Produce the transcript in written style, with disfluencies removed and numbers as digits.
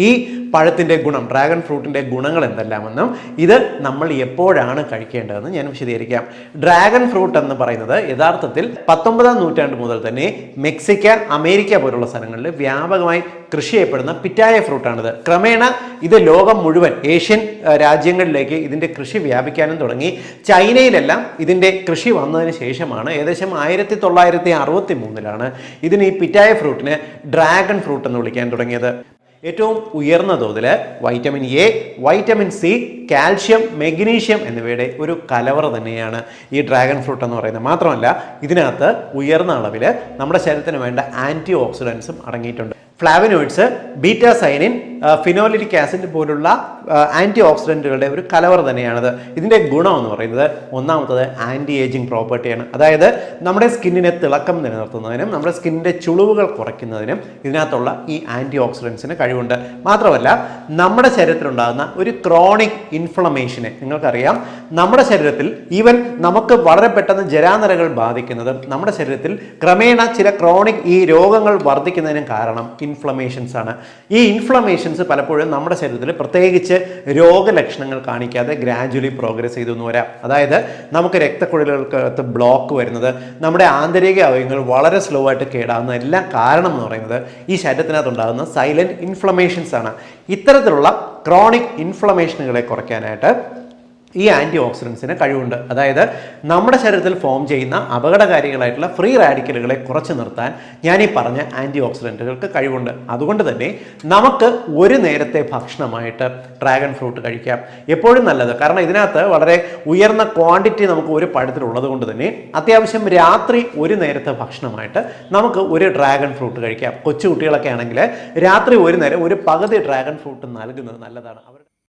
ഈ പഴത്തിൻ്റെ ഗുണം, ഡ്രാഗൺ ഫ്രൂട്ടിൻ്റെ ഗുണങ്ങൾ എന്തെല്ലാമെന്നും ഇത് നമ്മൾ എപ്പോഴാണ് കഴിക്കേണ്ടതെന്ന് ഞാൻ വിശദീകരിക്കാം. ഡ്രാഗൺ ഫ്രൂട്ട് എന്ന് പറയുന്നത് യഥാർത്ഥത്തിൽ 19-ാം നൂറ്റാണ്ട് മുതൽ തന്നെ മെക്സിക്ക, അമേരിക്ക പോലുള്ള സ്ഥലങ്ങളിൽ വ്യാപകമായി കൃഷി ചെയ്യപ്പെടുന്ന പിറ്റായ ഫ്രൂട്ടാണിത്. ക്രമേണ ഇത് ലോകം മുഴുവൻ, ഏഷ്യൻ രാജ്യങ്ങളിലേക്ക് ഇതിൻ്റെ കൃഷി വ്യാപിക്കാനും തുടങ്ങി. ചൈനയിലെല്ലാം ഇതിൻ്റെ കൃഷി വന്നതിന് ശേഷമാണ് ഏകദേശം 1963 ഇതിന് ഈ പിറ്റായ ഫ്രൂട്ടിന് ഡ്രാഗൺ ഫ്രൂട്ട് എന്ന് വിളിക്കാൻ തുടങ്ങിയത്. ഏറ്റവും ഉയർന്ന തോതിൽ vitamin A, vitamin C, calcium, magnesium എന്നിവയുടെ ഒരു കലവറ തന്നെയാണ് ഈ ഡ്രാഗൺ ഫ്രൂട്ട് എന്ന് പറയുന്നത്. മാത്രമല്ല ഇതിനകത്ത് ഉയർന്ന അളവിൽ നമ്മുടെ ശരീരത്തിന് വേണ്ട ആൻറ്റി ഓക്സിഡൻസും അടങ്ങിയിട്ടുണ്ട്. ഫ്ലാവനോയിഡ്സ്, ബീറ്റാ സൈനിൻ, ഫിനോലിക് ആസിഡ് പോലുള്ള ആൻറ്റി ഓക്സിഡൻറ്റുകളുടെ ഒരു കലവറ തന്നെയാണിത്. ഇതിൻ്റെ ഗുണം എന്ന് പറയുന്നത് ഒന്നാമത്തത് ആൻറ്റി ഏജിങ് പ്രോപ്പർട്ടിയാണ്. അതായത് നമ്മുടെ സ്കിന്നിനെ തിളക്കം നിലനിർത്തുന്നതിനും നമ്മുടെ സ്കിന്നിൻ്റെ ചുളിവുകൾ കുറയ്ക്കുന്നതിനും ഇതിനകത്തുള്ള ഈ ആൻറ്റി ഓക്സിഡൻസിന് കഴിവുണ്ട്. മാത്രമല്ല നമ്മുടെ ശരീരത്തിലുണ്ടാകുന്ന ഒരു ക്രോണിക് ഇൻഫ്ലമേഷനെ, നിങ്ങൾക്കറിയാം നമ്മുടെ ശരീരത്തിൽ ഈവൻ നമുക്ക് വളരെ പെട്ടെന്ന് ജരാനരകൾ ബാധിക്കുന്നതും നമ്മുടെ ശരീരത്തിൽ ക്രമേണ ചില ക്രോണിക് ഈ രോഗങ്ങൾ വർദ്ധിക്കുന്നതിനും കാരണം ഇൻഫ്ലമേഷൻസ് ആണ്. ഈ ഇൻഫ്ലമേഷൻസ് പലപ്പോഴും നമ്മുടെ ശരീരത്തിൽ പ്രത്യേകിച്ച് രോഗലക്ഷണങ്ങൾ കാണിക്കാതെ ഗ്രാജുവലി പ്രോഗ്രസ് ചെയ്തു വരാം. അതായത് നമുക്ക് രക്തക്കുഴലുകൾക്ക് ബ്ലോക്ക് വരുന്നത്, നമ്മുടെ ആന്തരിക അവയവങ്ങൾ വളരെ സ്ലോ ആയിട്ട് കേടാവുന്ന എല്ലാം കാരണം എന്ന് പറയുന്നത് ഈ ശരീരത്തിനകത്തുണ്ടാകുന്ന സൈലന്റ് ഇൻഫ്ലമേഷൻസ് ആണ്. ഇത്തരത്തിലുള്ള ക്രോണിക് ഇൻഫ്ലമേഷനുകളെ കുറയ്ക്കാനായിട്ട് ഈ ആൻറ്റി ഓക്സിഡൻസിന് കഴിവുണ്ട്. അതായത് നമ്മുടെ ശരീരത്തിൽ ഫോം ചെയ്യുന്ന അപകടകാരികളായിട്ടുള്ള ഫ്രീ റാഡിക്കലുകളെ കുറച്ച് നിർത്താൻ ഞാൻ ഈ പറഞ്ഞ ആൻറ്റി ഓക്സിഡൻറ്റുകൾക്ക് കഴിവുണ്ട്. അതുകൊണ്ട് തന്നെ നമുക്ക് ഒരു നേരത്തെ ഭക്ഷണമായിട്ട് ഡ്രാഗൺ ഫ്രൂട്ട് കഴിക്കാം. എപ്പോഴും നല്ലത്, കാരണം ഇതിനകത്ത് വളരെ ഉയർന്ന ക്വാണ്ടിറ്റി നമുക്ക് ഒരു പഴത്തിലുള്ളത് കൊണ്ട് തന്നെ അത്യാവശ്യം രാത്രി ഒരു നേരത്തെ ഭക്ഷണമായിട്ട് നമുക്ക് ഒരു ഡ്രാഗൺ ഫ്രൂട്ട് കഴിക്കാം. കൊച്ചു കുട്ടികളൊക്കെ ആണെങ്കിൽ രാത്രി ഒരു നേരം ഒരു പകുതി ഡ്രാഗൺ ഫ്രൂട്ട് നൽകുന്നത് നല്ലതാണ്.